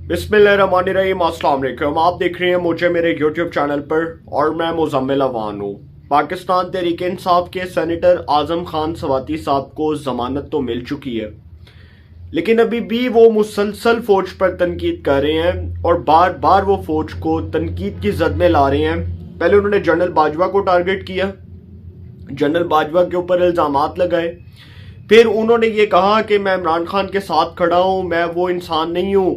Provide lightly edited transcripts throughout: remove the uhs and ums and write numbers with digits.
बिस्मिल्लाहिर्रहमानिर्रहीम, अस्सलाम वालेकुम। आप देख रहे हैं मुझे मेरे यूट्यूब चैनल पर और मैं मुज़म्मिल अवान हूँ। पाकिस्तान तहरीक इंसाफ के सेनेटर आज़म खान सवाती साहब को जमानत तो मिल चुकी है, लेकिन अभी भी वो मुसलसल फौज पर तनकीद कर रहे हैं और बार बार वो फौज को तनकीद की जद में ला रहे हैं। पहले उन्होंने जनरल बाजवा को टारगेट किया, जनरल बाजवा के ऊपर इल्जामात लगाए, फिर उन्होंने ये कहा कि मैं इमरान खान के साथ खड़ा हूं, मैं वो इंसान नहीं हूं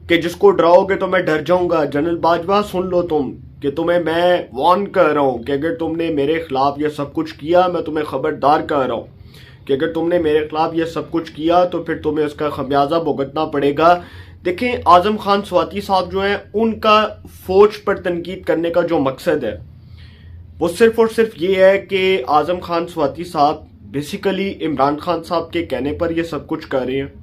कि जिसको डराओगे तो मैं डर जाऊंगा। जनरल बाजवा सुन लो तुम कि तुम्हें मैं वार्न कर रहा हूं कि अगर तुमने मेरे खिलाफ ये सब कुछ किया, मैं तुम्हें खबरदार कर रहा हूं कि अगर तुमने मेरे खिलाफ ये सब कुछ किया तो फिर तुम्हें उसका खमियाजा भुगतना पड़ेगा। देखें, आजम खान स्वाति साहब जो हैं, उनका फौज पर तनकीद करने का जो मकसद है वो सिर्फ और सिर्फ ये है कि आजम खान स्वाति साहब बेसिकली इमरान खान साहब के कहने पर ये सब कुछ कर रहे हैं।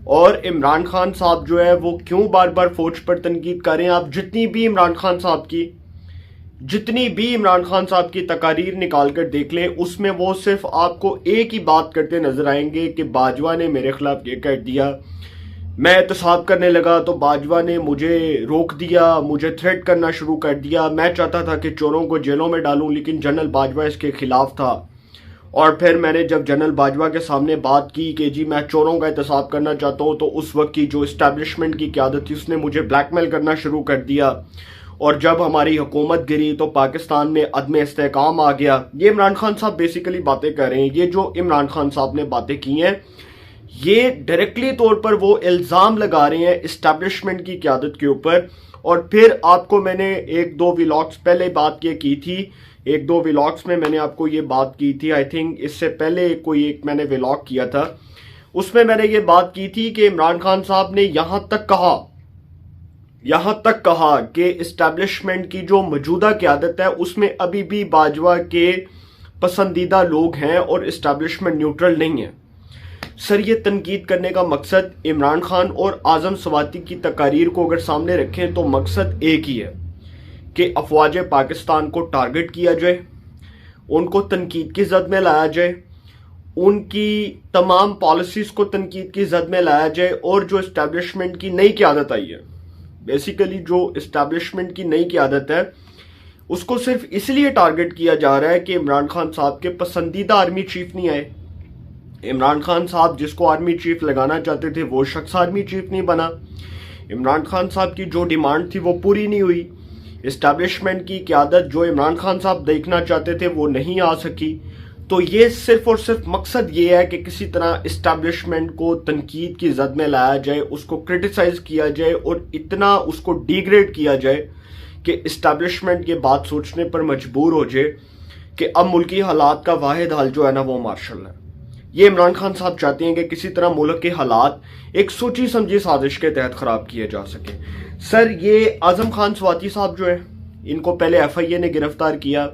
और इमरान खान साहब जो है वो क्यों बार बार फौज पर तनकीद कर रहे हैं, आप जितनी भी इमरान खान साहब की तकारीर निकाल कर देख लें, उसमें वो सिर्फ आपको एक ही बात करते नजर आएंगे कि बाजवा ने मेरे खिलाफ ये कर दिया, मैं एहतसाब करने लगा तो बाजवा ने मुझे रोक दिया, मुझे थ्रेट करना शुरू कर दिया, मैं चाहता था कि चोरों को जेलों में डालूं लेकिन जनरल बाजवा इसके खिलाफ था। और फिर मैंने जब जनरल बाजवा के सामने बात की कि जी मैं चोरों का एहतसाब करना चाहता हूँ, तो उस वक्त की जो इस्टेब्लिशमेंट की क़यादत थी उसने मुझे ब्लैकमेल करना शुरू कर दिया। और जब हमारी हुकूमत गिरी तो पाकिस्तान में अदम इस्तेहकाम आ गया। ये इमरान खान साहब बेसिकली बातें कर रहे हैं। ये जो इमरान खान साहब ने बातें की हैं, ये डायरेक्टली तौर पर वो इल्ज़ाम लगा रहे हैं इस्टेब्लिशमेंट की क़यादत के ऊपर। और फिर आपको मैंने एक दो व्लॉग्स पहले बात ये की थी, एक दो व्लॉग्स में मैंने आपको ये बात की थी, आई थिंक इससे पहले कोई एक मैंने व्लॉग किया था, उसमें मैंने ये बात की थी कि इमरान खान साहब ने यहां तक कहा कि इस्टेब्लिशमेंट की जो मौजूदा क़यादत है उसमें अभी भी बाजवा के पसंदीदा लोग हैं और इस्टेब्लिशमेंट न्यूट्रल नहीं है। सर, ये तनकीद करने का मकसद इमरान खान और आज़म सवाती की तकारीर को अगर सामने रखें तो मकसद एक ही है कि अफवाज पाकिस्तान को टारगेट किया जाए, उनको तनकीद की जद में लाया जाए, उनकी तमाम पॉलिसीज को तनकीद की जद में लाया जाए। और जो इस्टेब्लिशमेंट की नई क़यादत आई है, बेसिकली जो इस्टेब्लिशमेंट की नई क़यादत है, उसको सिर्फ इसलिए टारगेट किया जा रहा है कि इमरान खान साहब के पसंदीदा आर्मी चीफ नहीं आए। इमरान खान साहब जिसको आर्मी चीफ लगाना चाहते थे वो शख्स आर्मी चीफ नहीं बना। इमरान खान साहब की जो डिमांड थी वो पूरी नहीं हुई। इस्टेब्लिशमेंट की क़यादत जो इमरान खान साहब देखना चाहते थे वो नहीं आ सकी। तो ये सिर्फ और सिर्फ मकसद ये है कि किसी तरह इस्टेब्लिशमेंट को तनकीद की जद में लाया जाए, उसको क्रिटिसाइज किया जाए और इतना उसको डिग्रेड किया जाए कि इस्टेब्लिशमेंट ये बात सोचने पर मजबूर हो जाए कि अब मुल्की हालात का वाहिद हल जो है ना वो मार्शल है। ये इमरान खान साहब चाहते हैं कि किसी तरह मुल्क के हालात एक सोची समझी साजिश के तहत खराब किए जा सके। सर, ये आजम खान स्वाति साहब जो है, इनको पहले FIA ने गिरफ्तार किया,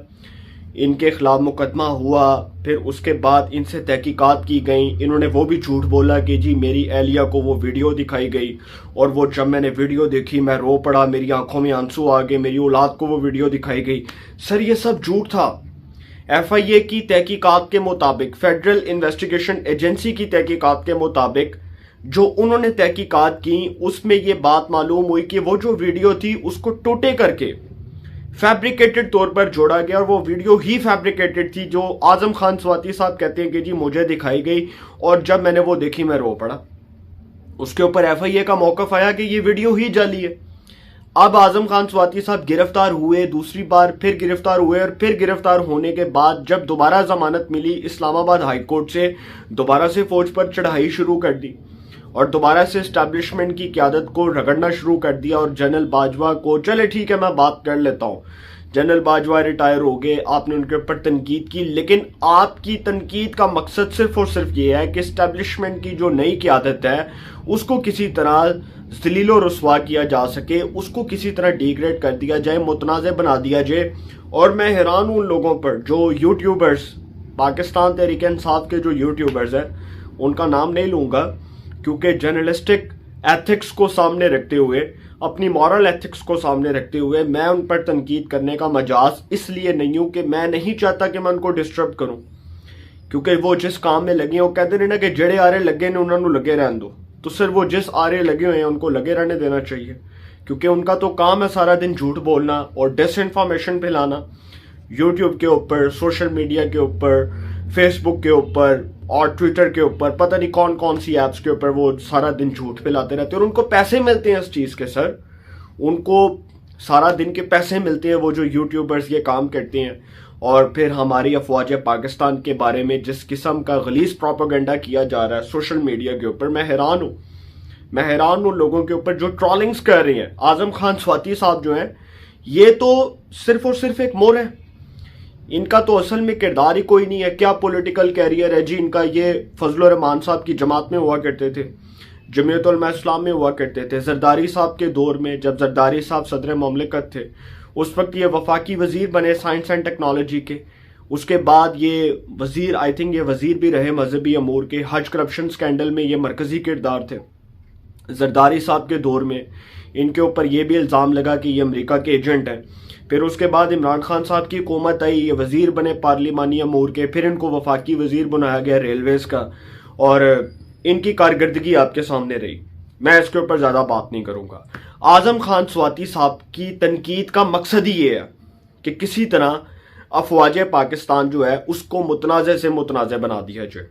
इनके खिलाफ मुकदमा हुआ, फिर उसके बाद इनसे तहकीकात की गई। इन्होंने वो भी झूठ बोला कि जी मेरी एहलिया को वो वीडियो दिखाई गई और वो जब मैंने वीडियो देखी मैं रो पड़ा, मेरी आंखों में आंसू आ गए, मेरी औलाद को वो वीडियो दिखाई गई। सर, ये सब झूठ था। FIA की तहकीकात के मुताबिक, फेडरल इन्वेस्टिगेशन एजेंसी की तहकीकात के मुताबिक जो उन्होंने तहकीकात की, उसमें ये बात मालूम हुई कि वो जो वीडियो थी उसको टोटे करके फैब्रिकेटेड तौर पर जोड़ा गया और वो वीडियो ही फैब्रिकेटेड थी जो आजम खान स्वाति साहब कहते हैं कि जी मुझे दिखाई गई और जब मैंने वो देखी मैं रो पड़ा। उसके ऊपर FIA का मौकफ आया कि ये वीडियो ही जाली है। अब आजम खान स्वाति साहब गिरफ्तार हुए, दूसरी बार फिर गिरफ्तार हुए और फिर गिरफ्तार होने के बाद जब दोबारा जमानत मिली इस्लामाबाद हाई कोर्ट से, दोबारा से फौज पर चढ़ाई शुरू कर दी और दोबारा से इस्टेब्लिशमेंट की क़यादत को रगड़ना शुरू कर दिया। और जनरल बाजवा को, चले ठीक है मैं बात कर लेता हूँ, जनरल बाजवा रिटायर हो गए, आपने उनके ऊपर तनकीद की, लेकिन आपकी तनकीद का मकसद सिर्फ और सिर्फ ये है कि इस्टेब्लिशमेंट की जो नई क़यादत है उसको किसी तरह ज़लील और रुस्वा किया जा सके, उसको किसी तरह डिग्रेड कर दिया जाए, मुतनाज़ बना दिया जाए। और मैं हैरान हूँ उन लोगों पर जो यूट्यूबर्स, पाकिस्तान तहरीक इंसाफ के जो यूट्यूबर्स हैं, उनका नाम नहीं लूँगा क्योंकि जर्नलिस्टिक एथिक्स को सामने रखते हुए, अपनी मॉरल एथिक्स को सामने रखते हुए मैं उन पर तनकीद करने का मजाज इसलिए नहीं हूँ कि मैं नहीं चाहता कि मैं उनको डिस्टर्ब करूँ, क्योंकि वो जिस काम में लगे, वो कहते हैं ना कि जड़े आरे लगे ने उन्होंने लगे रहने दो। तो सर वो जिस आरे लगे हुए हैं उनको लगे रहने देना चाहिए, क्योंकि उनका तो काम है सारा दिन झूठ बोलना और डिसइंफॉर्मेशन फैलाना यूट्यूब के ऊपर, सोशल मीडिया के ऊपर, फेसबुक के ऊपर और ट्विटर के ऊपर, पता नहीं कौन कौन सी ऐप्स के ऊपर वो सारा दिन झूठ फैलाते रहते हैं और उनको पैसे मिलते हैं इस चीज़ के। सर उनको सारा दिन के पैसे मिलते हैं, वो जो यूट्यूबर्स ये काम करते हैं। और फिर हमारी अफवाज पाकिस्तान के बारे में जिस किस्म का गलीज प्रोपेगेंडा किया जा रहा है सोशल मीडिया के ऊपर, मैं हैरान हूँ लोगों के ऊपर जो ट्रोलिंग्स कर रहे हैं। आजम खान स्वाति साहब जो हैं, ये तो सिर्फ और सिर्फ एक मोर है, इनका तो असल में किरदार ही कोई नहीं है। क्या पॉलिटिकल कैरियर है जी इनका। ये फजलुर रहमान साहब की जमात में हुआ करते थे, जमीयत उलमा इस्लाम में हुआ करते थे। जरदारी साहब के दौर में, जब जरदारी साहब सदर ममलिकत थे, उस वक्त ये वफाकी वजीर बने साइंस एंड टेक्नोलॉजी के। उसके बाद ये वजीर, आई थिंक ये वजीर भी रहे मजहबी अमूर के। हज करप्शन स्कैंडल में ये मरकजी किरदार थे जरदारी साहब के दौर में। इनके ऊपर ये भी इल्ज़ाम लगा कि ये अमेरिका के एजेंट हैं। फिर उसके बाद इमरान खान साहब की हुकूमत आई, ये वजीर बने पार्लिमानी अमूर के। फिर इनको वफाकी वजीर बनाया गया रेलवेज का, और इनकी कारकर्दगी आपके सामने रही। मैं इसके ऊपर ज़्यादा बात नहीं करूँगा। आजम खान स्वाति साहब की तनकीद का मकसद ही ये है कि किसी तरह अफवाज पाकिस्तान जो है उसको मुतनाज़ से मुतनाज़ बना दिया जाए।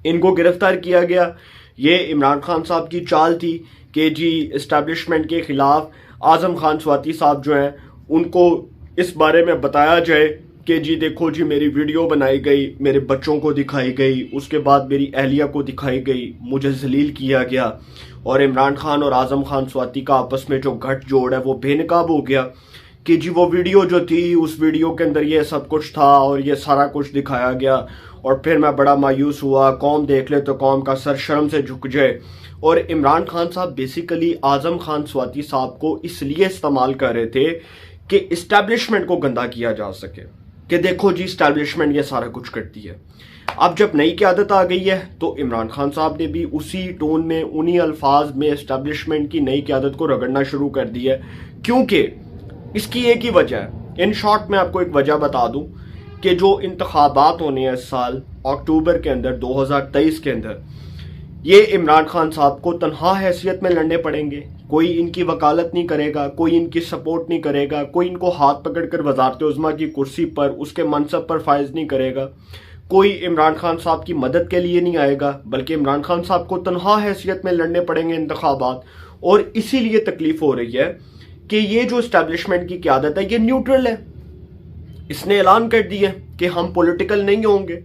इनको गिरफ्तार किया गया, ये इमरान खान साहब की चाल थी कि जी इस्टेब्लिशमेंट के खिलाफ आजम खान स्वाति साहब जो हैं उनको इस बारे में बताया जाए कि जी देखो जी मेरी वीडियो बनाई गई, मेरे बच्चों को दिखाई गई, उसके बाद मेरी अहलिया को दिखाई गई, मुझे जलील किया गया। और इमरान खान और आजम खान स्वाति का आपस में जो गठजोड़ है वो बेनकाब हो गया कि जी वो वीडियो जो थी उस वीडियो के अंदर ये सब कुछ था और ये सारा कुछ दिखाया गया। और फिर मैं बड़ा मायूस हुआ, कौम देख ले तो कौम का सर शर्म से झुक जाए। और इमरान खान साहब बेसिकली आजम खान स्वाति साहब को इसलिए इस्तेमाल कर रहे थे कि इस्टेब्लिशमेंट को गंदा किया जा सके, कि देखो जी इस्टेब्लिशमेंट ये सारा कुछ करती है। अब जब नई क़यादत आ गई है तो इमरान खान साहब ने भी उसी टोन में, उन्हीं अल्फाज में इस्टेब्लिशमेंट की नई क़यादत को रगड़ना शुरू कर दिया है। क्योंकि इसकी एक ही वजह है। इन शॉर्ट में आपको एक वजह बता दूं कि जो इंतखाबात होने हैं इस साल अक्टूबर के अंदर 2023 के अंदर, ये इमरान खान साहब को तनहा हैसियत में लड़ने पड़ेंगे। कोई इनकी वकालत नहीं करेगा, कोई इनकी सपोर्ट नहीं करेगा, कोई इनको हाथ पकड़कर वज़ारत उज़्मा की कुर्सी पर, उसके मनसब पर फायज नहीं करेगा, कोई इमरान खान साहब की मदद के लिए नहीं आएगा, बल्कि इमरान खान साहब को तनहा हैसियत में लड़ने पड़ेंगे इंतखाबात। और इसीलिए तकलीफ हो रही है कि ये जो इस्टेब्लिशमेंट की क़यादत है ये न्यूट्रल है। इसने ऐलान कर दिया कि हम पॉलिटिकल नहीं होंगे,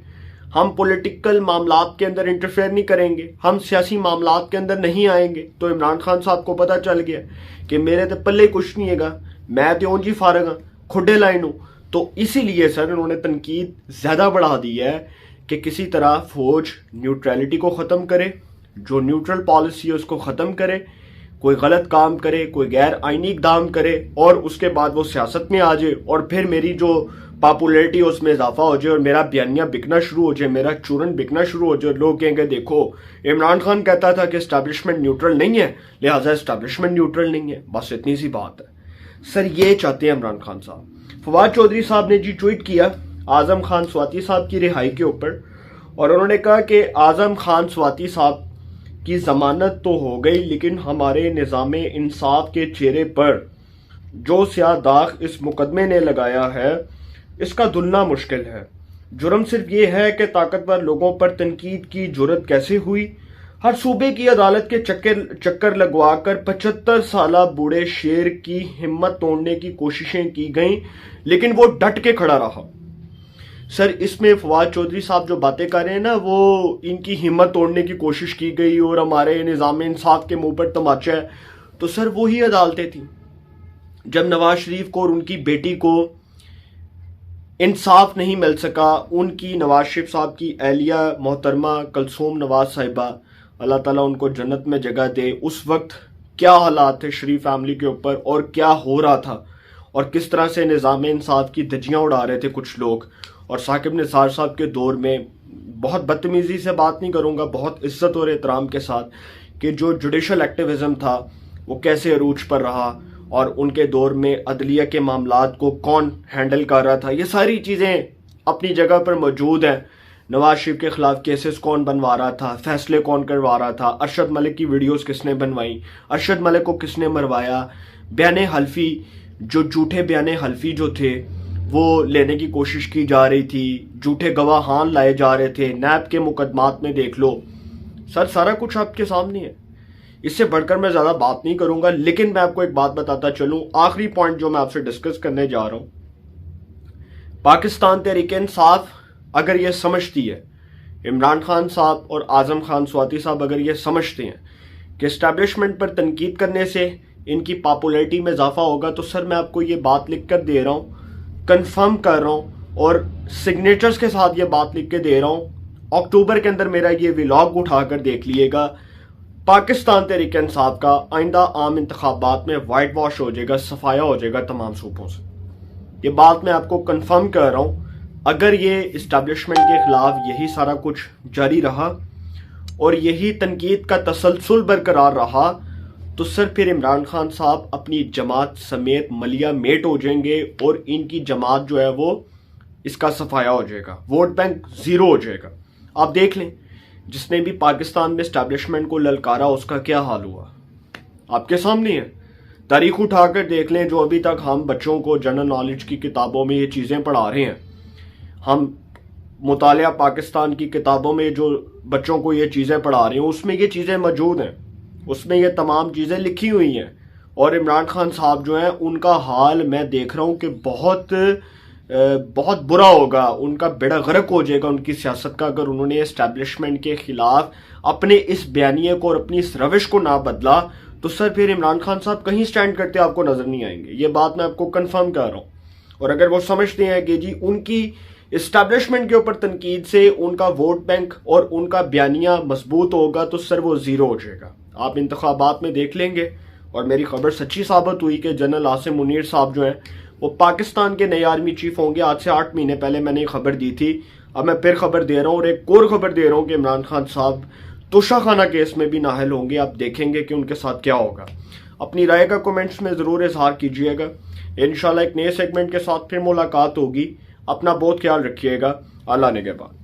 हम पॉलिटिकल मामलात के अंदर इंटरफेयर नहीं करेंगे, हम सियासी मामलात के अंदर नहीं आएंगे। तो इमरान खान साहब को पता चल गया कि मेरे तो पल्ले कुछ नहीं हैगा, मैं तो ऊंजी फारग हाँ, खुडे लाइन हूँ। तो इसीलिए सर उन्होंने तनकीद ज़्यादा बढ़ा दी है कि किसी तरह फौज न्यूट्रलिटी को ख़त्म करे, जो न्यूट्रल पॉलिसी है उसको ख़त्म करे, कोई गलत काम करे, कोई गैर आइनी इक़दाम करे और उसके बाद वो सियासत में आ जाए और फिर मेरी जो पॉपुलैरिटी उसमें इजाफा हो जाए और मेरा बयानिया बिकना शुरू हो जाए, मेरा चूरन बिकना शुरू हो जाए। लोग कहेंगे देखो इमरान खान कहता था कि इस्टेब्लिशमेंट न्यूट्रल नहीं है, लिहाजा इस्टेब्लिशमेंट न्यूट्रल नहीं है। बस इतनी सी बात है सर, ये चाहते हैं इमरान खान साहब। फवाद चौधरी साहब ने जी ट्वीट किया आजम खान स्वाति साहब की रिहाई के ऊपर, और उन्होंने कहा कि आजम खान स्वाति साहब की जमानत तो हो गई, लेकिन हमारे निज़ाम इंसाफ के चेहरे पर जो स्याह दाग इस मुकदमे ने लगाया है इसका धुलना मुश्किल है। जुर्म सिर्फ ये है कि ताकतवर लोगों पर तनकीद की जुर्रत कैसे हुई। हर सूबे की अदालत के चक्कर लगवाकर 75 साला बूढ़े शेर की हिम्मत तोड़ने की कोशिशें की गईं, लेकिन वो डट के खड़ा रहा। सर इसमें फवाद चौधरी साहब जो बातें कर रहे हैं ना, वो इनकी हिम्मत तोड़ने की कोशिश की गई और हमारे निज़ाम इंसाफ के मुंह पर तमाचा है। तो सर वही अदालतें थी जब नवाज शरीफ को और उनकी बेटी को इंसाफ नहीं मिल सका। उनकी नवाज शरीफ साहब की अहलिया मोहतरमा कलसूम नवाज साहिबा, अल्लाह ताला उनको जन्नत में जगह दे, उस वक्त क्या हालात थे शरीफ फैमिली के ऊपर और क्या हो रहा था और किस तरह से निज़ाम इंसाफ की धज्जियाँ उड़ा रहे थे कुछ लोग। और साकिब निसार साहब के दौर में, बहुत बदतमीज़ी से बात नहीं करूँगा, बहुत इज्जत और एहतराम के साथ, कि जो जुडिशल एक्टिविज़म था वो कैसे अरूज पर रहा और उनके दौर में अदलिया के मामलात को कौन हैंडल कर रहा था, ये सारी चीज़ें अपनी जगह पर मौजूद हैं। नवाज शरीफ के खिलाफ केसेस कौन बनवा रहा था, फैसले कौन करवा रहा था, अरशद मलिक की वीडियोस किसने बनवाई, अरशद मलिक को किसने मरवाया, बयाने हल्फी जो झूठे बयाने हल्फी जो थे वो लेने की कोशिश की जा रही थी, झूठे गवाहान लाए जा रहे थे, नैब के मुकदमात में देख लो सर, सारा कुछ आपके सामने है। इससे बढ़कर मैं ज्यादा बात नहीं करूंगा, लेकिन मैं आपको एक बात बताता चलूं, आखिरी पॉइंट जो मैं आपसे डिस्कस करने जा रहा हूं, पाकिस्तान तहरीक-ए-इंसाफ अगर ये समझती है, इमरान खान साहब और आजम खान स्वाति साहब अगर ये समझते हैं कि एस्टैब्लिशमेंट पर तनकीद करने से इनकी पॉपुलैरिटी में इजाफा होगा, तो सर मैं आपको ये बात लिख कर दे रहा हूं, कंफर्म कर रहा हूं और सिग्नेचर्स के साथ ये बात लिख के दे रहा हूं, अक्टूबर के अंदर मेरा ये व्लॉग उठाकर देख लीजिएगा, पाकिस्तान तहरीक इंसाफ का आइंदा आम इंतखाबात में वाइट वॉश हो जाएगा, सफाया हो जाएगा तमाम सूपों से। ये बात मैं आपको कंफर्म कर रहा हूं। अगर ये इस्टेब्लिशमेंट के खिलाफ यही सारा कुछ जारी रहा और यही तनकीद का तसलसल बरकरार रहा, तो सर फिर इमरान खान साहब अपनी जमात समेत मलिया मेट हो जाएंगे और इनकी जमात जो है वो इसका सफाया हो जाएगा, वोट बैंक जीरो हो जाएगा। आप देख लें, जिसने भी पाकिस्तान में एस्टैब्लिशमेंट को ललकारा उसका क्या हाल हुआ आपके सामने है। तारीख उठाकर देख लें, जो अभी तक हम बच्चों को जनरल नॉलेज की किताबों में ये चीज़ें पढ़ा रहे हैं, हम मुतालिया पाकिस्तान की किताबों में जो बच्चों को ये चीज़ें पढ़ा रहे हैं उसमें ये चीज़ें मौजूद हैं, उसमें ये तमाम चीज़ें लिखी हुई हैं। और इमरान खान साहब जो हैं उनका हाल मैं देख रहा हूँ कि बहुत बुरा होगा, उनका बेड़ा गर्क हो जाएगा उनकी सियासत का, अगर उन्होंने एस्टैब्लिशमेंट के खिलाफ अपने इस बयानिए को और अपनी इस रविश को ना बदला, तो सर फिर इमरान खान साहब कहीं स्टैंड करते आपको नजर नहीं आएंगे। ये बात मैं आपको कंफर्म कर रहा हूँ। और अगर वो समझते हैं कि जी उनकी एस्टैब्लिशमेंट के ऊपर तनकीद से उनका वोट बैंक और उनका बयानिया मजबूत होगा, तो सर वो जीरो हो जाएगा। आप इंतखाबात में देख लेंगे और मेरी खबर सच्ची साबित हुई कि जनरल आसिम मुनीर साहब जो हैं वो पाकिस्तान के नए आर्मी चीफ होंगे। आज से 8 महीने पहले मैंने ये खबर दी थी, अब मैं फिर खबर दे रहा हूँ और एक और खबर दे रहा हूँ कि इमरान खान साहब तोशाखाना केस में भी नाहल होंगे। आप देखेंगे कि उनके साथ क्या होगा। अपनी राय का कमेंट्स में ज़रूर इजहार कीजिएगा। इंशाल्लाह एक नए सेगमेंट के साथ फिर मुलाकात होगी। अपना बहुत ख्याल रखिएगा। अल्लाह निगहबान।